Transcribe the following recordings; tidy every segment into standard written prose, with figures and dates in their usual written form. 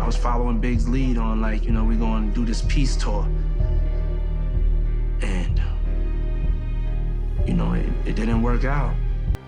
I was following Big's lead on, like, you know, we're going to do this peace tour. And, you know, it didn't work out.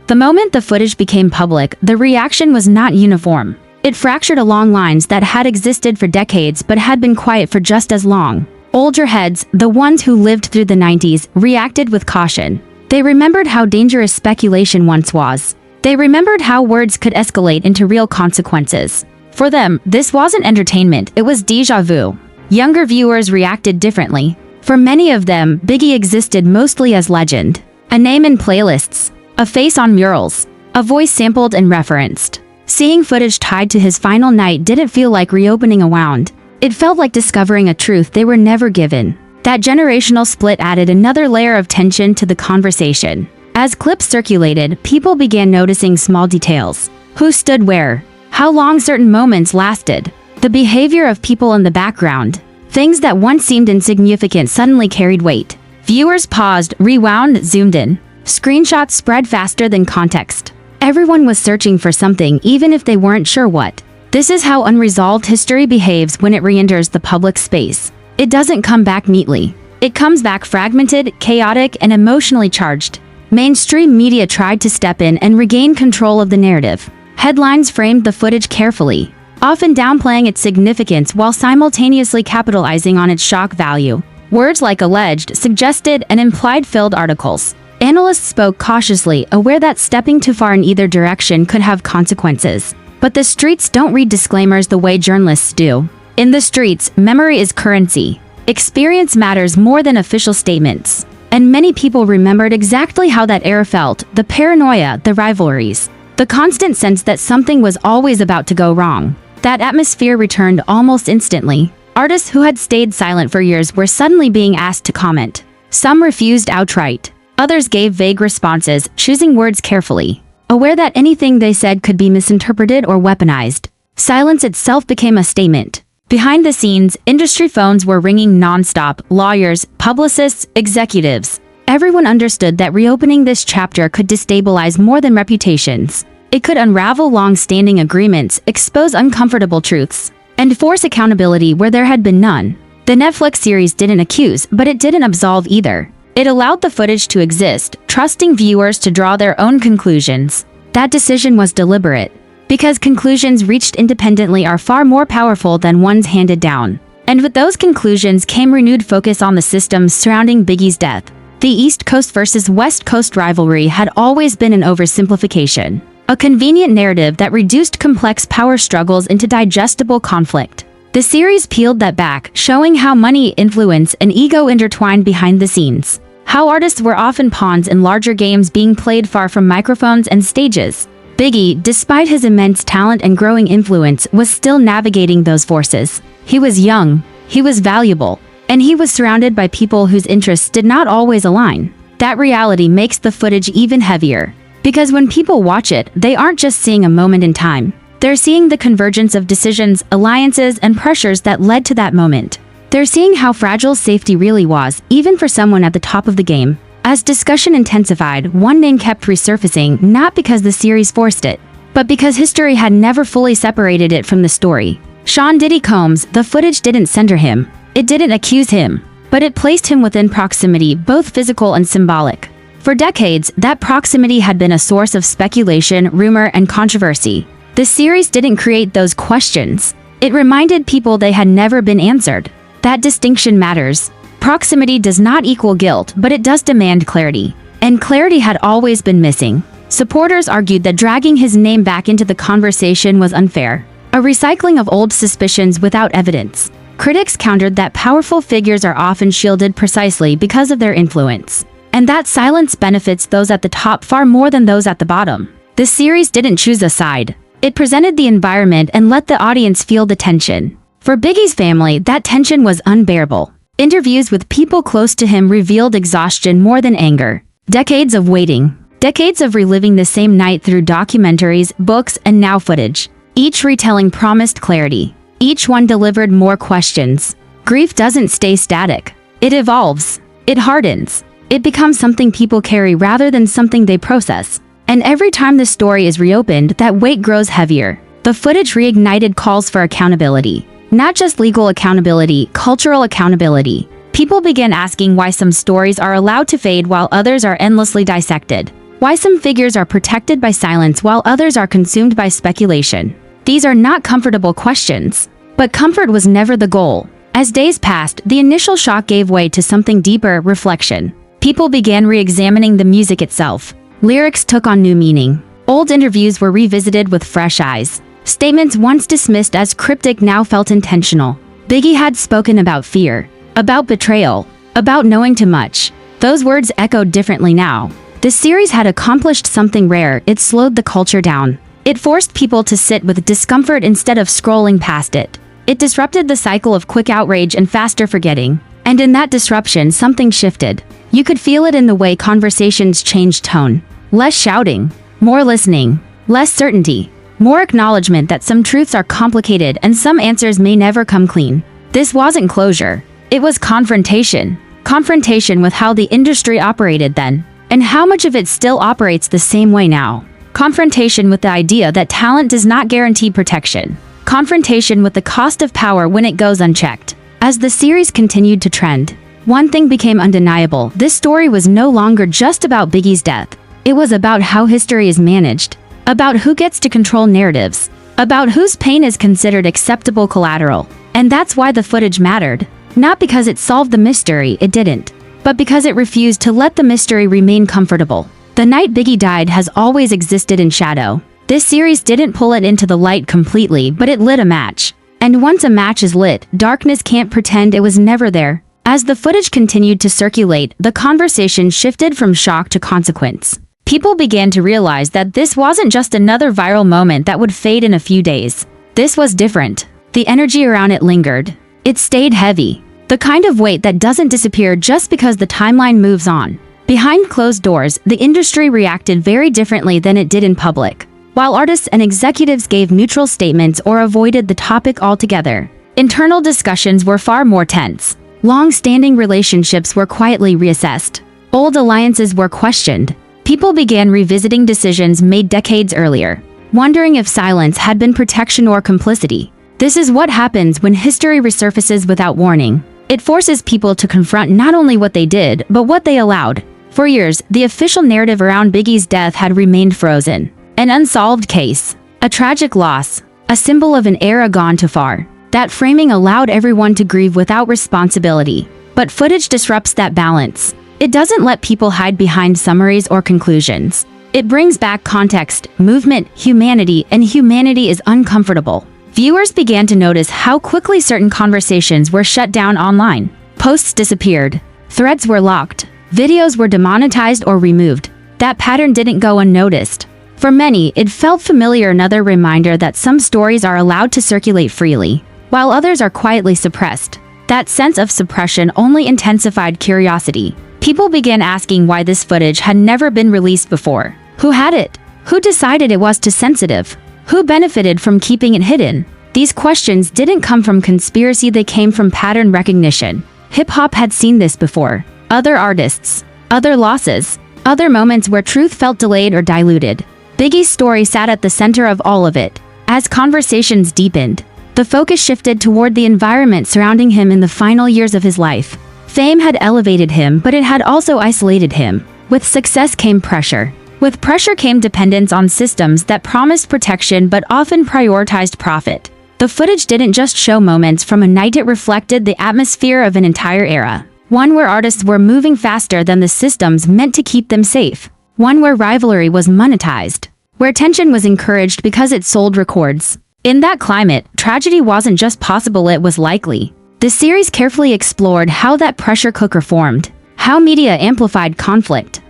The moment the footage became public, the reaction was not uniform. It fractured along lines that had existed for decades but had been quiet for just as long. Older heads, the ones who lived through the 90s, reacted with caution. They remembered how dangerous speculation once was. They remembered how words could escalate into real consequences. For them, this wasn't entertainment, it was déjà vu. Younger viewers reacted differently. For many of them, Biggie existed mostly as legend. A name in playlists, a face on murals, a voice sampled and referenced. Seeing footage tied to his final night didn't feel like reopening a wound. It felt like discovering a truth they were never given. That generational split added another layer of tension to the conversation. As clips circulated, people began noticing small details. Who stood where? How long certain moments lasted? The behavior of people in the background. Things that once seemed insignificant suddenly carried weight. Viewers paused, rewound, zoomed in. Screenshots spread faster than context. Everyone was searching for something, even if they weren't sure what. This is how unresolved history behaves when it re-enters the public space. It doesn't come back neatly. It comes back fragmented, chaotic, and emotionally charged. Mainstream media tried to step in and regain control of the narrative. Headlines framed the footage carefully, often downplaying its significance while simultaneously capitalizing on its shock value. Words like alleged, suggested, and implied filled articles. Analysts spoke cautiously, aware that stepping too far in either direction could have consequences. But the streets don't read disclaimers the way journalists do. In the streets, memory is currency. Experience matters more than official statements. And many people remembered exactly how that era felt, the paranoia, the rivalries, the constant sense that something was always about to go wrong. That atmosphere returned almost instantly. Artists who had stayed silent for years were suddenly being asked to comment. Some refused outright. Others gave vague responses, choosing words carefully, aware that anything they said could be misinterpreted or weaponized. Silence itself became a statement. Behind the scenes, industry phones were ringing nonstop, lawyers, publicists, executives. Everyone understood that reopening this chapter could destabilize more than reputations. It could unravel long-standing agreements, expose uncomfortable truths, and force accountability where there had been none. The Netflix series didn't accuse, but it didn't absolve either. It allowed the footage to exist, trusting viewers to draw their own conclusions. That decision was deliberate, because conclusions reached independently are far more powerful than ones handed down. And with those conclusions came renewed focus on the systems surrounding Biggie's death. The East Coast versus West Coast rivalry had always been an oversimplification, a convenient narrative that reduced complex power struggles into digestible conflict. The series peeled that back, showing how money, influence, and ego intertwined behind the scenes. How artists were often pawns in larger games being played far from microphones and stages. Biggie, despite his immense talent and growing influence, was still navigating those forces. He was young, he was valuable, and he was surrounded by people whose interests did not always align. That reality makes the footage even heavier. Because when people watch it, they aren't just seeing a moment in time. They're seeing the convergence of decisions, alliances, and pressures that led to that moment. They're seeing how fragile safety really was, even for someone at the top of the game. As discussion intensified, one name kept resurfacing, not because the series forced it, but because history had never fully separated it from the story. Sean Diddy Combs. The footage didn't center him. It didn't accuse him, but it placed him within proximity, both physical and symbolic. For decades, that proximity had been a source of speculation, rumor, and controversy. The series didn't create those questions. It reminded people they had never been answered. That distinction matters. Proximity does not equal guilt, but it does demand clarity. And clarity had always been missing. Supporters argued that dragging his name back into the conversation was unfair, a recycling of old suspicions without evidence. Critics countered that powerful figures are often shielded precisely because of their influence, and that silence benefits those at the top far more than those at the bottom. The series didn't choose a side. It presented the environment and let the audience feel the tension. For Biggie's family, that tension was unbearable. Interviews with people close to him revealed exhaustion more than anger. Decades of waiting. Decades of reliving the same night through documentaries, books, and now footage. Each retelling promised clarity. Each one delivered more questions. Grief doesn't stay static. It evolves. It hardens. It becomes something people carry rather than something they process. And every time the story is reopened, that weight grows heavier. The footage reignited calls for accountability. Not just legal accountability, cultural accountability. People began asking why some stories are allowed to fade while others are endlessly dissected. Why some figures are protected by silence while others are consumed by speculation. These are not comfortable questions. But comfort was never the goal. As days passed, the initial shock gave way to something deeper, reflection. People began re-examining the music itself. Lyrics took on new meaning. Old interviews were revisited with fresh eyes. Statements once dismissed as cryptic now felt intentional. Biggie had spoken about fear, about betrayal, about knowing too much. Those words echoed differently now. The series had accomplished something rare. It slowed the culture down. It forced people to sit with discomfort instead of scrolling past it. It disrupted the cycle of quick outrage and faster forgetting. And in that disruption, something shifted. You could feel it in the way conversations changed tone. Less shouting, more listening, less certainty, more acknowledgement that some truths are complicated and some answers may never come clean. This wasn't closure. It was confrontation. Confrontation with how the industry operated then, and how much of it still operates the same way now. Confrontation with the idea that talent does not guarantee protection. Confrontation with the cost of power when it goes unchecked. As the series continued to trend, one thing became undeniable. This story was no longer just about Biggie's death. It was about how history is managed, about who gets to control narratives, about whose pain is considered acceptable collateral. And that's why the footage mattered. Not because it solved the mystery, it didn't, but because it refused to let the mystery remain comfortable. The night Biggie died has always existed in shadow. This series didn't pull it into the light completely, but it lit a match. And once a match is lit, darkness can't pretend it was never there. As the footage continued to circulate, the conversation shifted from shock to consequence. People began to realize that this wasn't just another viral moment that would fade in a few days. This was different. The energy around it lingered. It stayed heavy. The kind of weight that doesn't disappear just because the timeline moves on. Behind closed doors, the industry reacted very differently than it did in public. While artists and executives gave neutral statements or avoided the topic altogether, internal discussions were far more tense. Long-standing relationships were quietly reassessed. Old alliances were questioned. People began revisiting decisions made decades earlier, wondering if silence had been protection or complicity. This is what happens when history resurfaces without warning. It forces people to confront not only what they did, but what they allowed. For years, the official narrative around Biggie's death had remained frozen. An unsolved case, a tragic loss, a symbol of an era gone too far. That framing allowed everyone to grieve without responsibility. But footage disrupts that balance. It doesn't let people hide behind summaries or conclusions. It brings back context, movement, humanity, and humanity is uncomfortable. Viewers began to notice how quickly certain conversations were shut down online. Posts disappeared. Threads were locked. Videos were demonetized or removed. That pattern didn't go unnoticed. For many, it felt familiar, another reminder that some stories are allowed to circulate freely, while others are quietly suppressed. That sense of suppression only intensified curiosity. People began asking why this footage had never been released before. Who had it? Who decided it was too sensitive? Who benefited from keeping it hidden? These questions didn't come from conspiracy, they came from pattern recognition. Hip-hop had seen this before. Other artists, other losses, other moments where truth felt delayed or diluted. Biggie's story sat at the center of all of it. As conversations deepened, the focus shifted toward the environment surrounding him in the final years of his life. Fame had elevated him, but it had also isolated him. With success came pressure. With pressure came dependence on systems that promised protection but often prioritized profit. The footage didn't just show moments from a night, it reflected the atmosphere of an entire era. One where artists were moving faster than the systems meant to keep them safe. One where rivalry was monetized. Where tension was encouraged because it sold records. In that climate, tragedy wasn't just possible, it was likely. The series carefully explored how that pressure cooker formed, how media amplified conflict,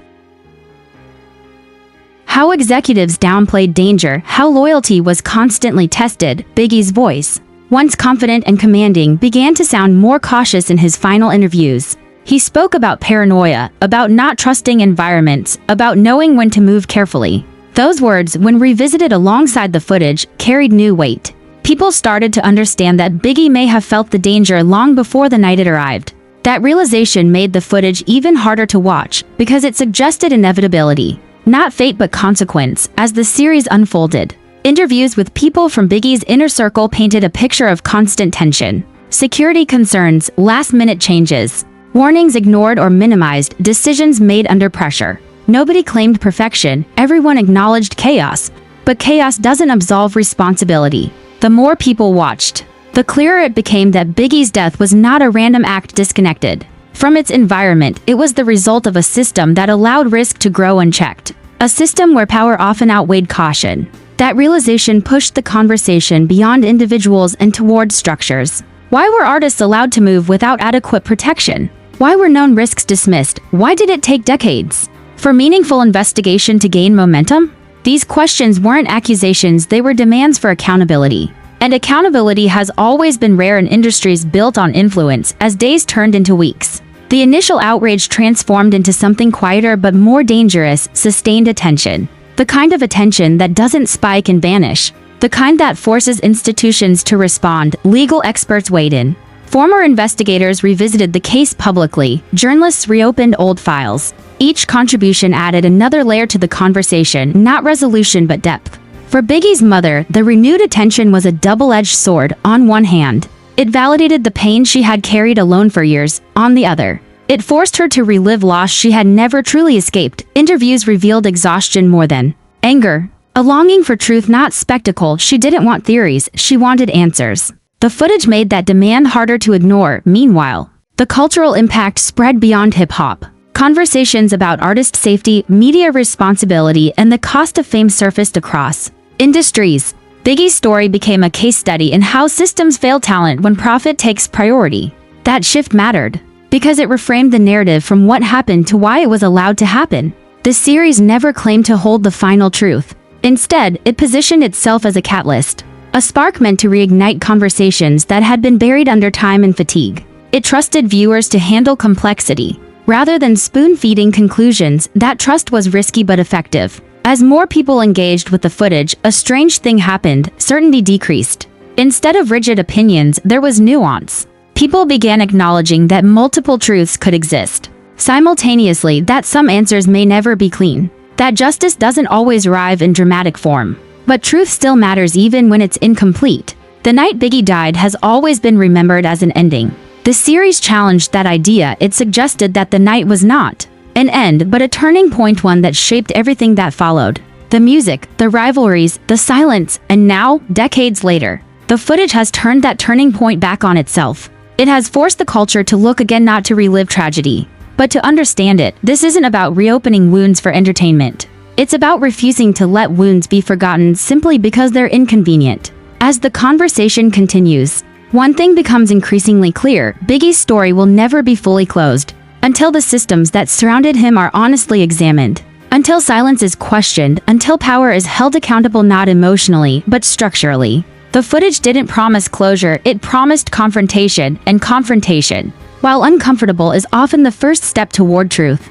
how executives downplayed danger, how loyalty was constantly tested. Biggie's voice, once confident and commanding, began to sound more cautious in his final interviews. He spoke about paranoia, about not trusting environments, about knowing when to move carefully. Those words, when revisited alongside the footage, carried new weight. People started to understand that Biggie may have felt the danger long before the night it arrived. That realization made the footage even harder to watch, because it suggested inevitability. Not fate but consequence. As the series unfolded, Interviews with people from Biggie's inner circle painted a picture of constant tension. Security concerns, last-minute changes, warnings ignored or minimized, decisions made under pressure. Nobody claimed perfection, everyone acknowledged chaos. But chaos doesn't absolve responsibility. The more people watched, the clearer it became that Biggie's death was not a random act disconnected from its environment. It was the result of a system that allowed risk to grow unchecked. A system where power often outweighed caution. That realization pushed the conversation beyond individuals and toward structures. Why were artists allowed to move without adequate protection? Why were known risks dismissed? Why did it take decades for meaningful investigation to gain momentum? These questions weren't accusations, they were demands for accountability. And accountability has always been rare in industries built on influence. As days turned into weeks, the initial outrage transformed into something quieter but more dangerous: sustained attention. The kind of attention that doesn't spike and vanish. The kind that forces institutions to respond. Legal experts weighed in. Former investigators revisited the case publicly. Journalists reopened old files. Each contribution added another layer to the conversation, not resolution but depth. For Biggie's mother, the renewed attention was a double-edged sword. On one hand, it validated the pain she had carried alone for years. On the other, it forced her to relive loss she had never truly escaped. Interviews revealed exhaustion more than anger. A longing for truth, not spectacle. She didn't want theories, she wanted answers. The footage made that demand harder to ignore. Meanwhile, the cultural impact spread beyond hip-hop. Conversations about artist safety, media responsibility, and the cost of fame surfaced across industries. Biggie's story became a case study in how systems fail talent when profit takes priority. That shift mattered because it reframed the narrative from what happened to why it was allowed to happen. The series never claimed to hold the final truth. Instead, it positioned itself as a catalyst, a spark meant to reignite conversations that had been buried under time and fatigue. It trusted viewers to handle complexity rather than spoon-feeding conclusions. That trust was risky but effective. As more people engaged with the footage, a strange thing happened: certainty decreased. Instead of rigid opinions, there was nuance. People began acknowledging that multiple truths could exist simultaneously, that some answers may never be clean, that justice doesn't always arrive in dramatic form, but truth still matters even when it's incomplete. The night Biggie died has always been remembered as an ending. The series challenged that idea. It suggested that the night was not an end, but a turning point, one that shaped everything that followed. The music, the rivalries, the silence, and now, decades later, the footage has turned that turning point back on itself. It has forced the culture to look again, not to relive tragedy, but to understand it. This isn't about reopening wounds for entertainment. It's about refusing to let wounds be forgotten simply because they're inconvenient. As the conversation continues, one thing becomes increasingly clear: Biggie's story will never be fully closed until the systems that surrounded him are honestly examined, until silence is questioned, until power is held accountable not emotionally but structurally. The footage didn't promise closure, it promised confrontation, and confrontation, while uncomfortable, is often the first step toward truth.